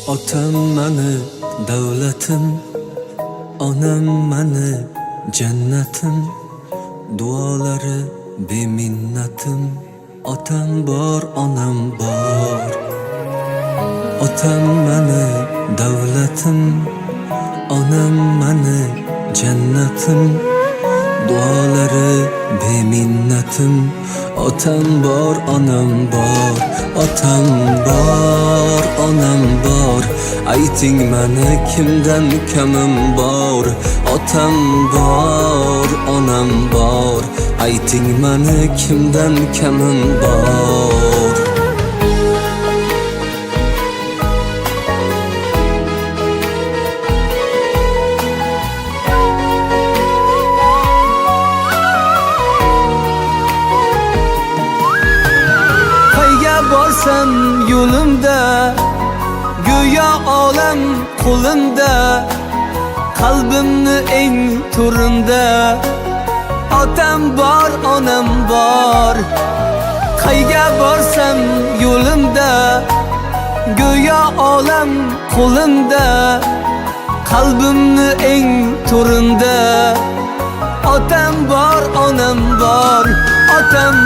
Otam mani davlatim, onam mani jannatim, duolari beminnatim. Otam bor, onam bor. Otam mani davlatim, onam mani jannatim, duolari beminnatim. Otam bor, onam bor. Otam bor, onam bor. Ayting mani kimdan kamim bor. Otam bor, onam bor. Ayting mani kimdan kamim bor. Borsam yo'limda, go'yo olam qo'limda, qalbimni eng to'rinda. Otam bor, onam bor. Qayga borsam yo'limda, go'yo olam qo'limda, qalbimni eng to'rinda. Otam bor, onam bor. Otam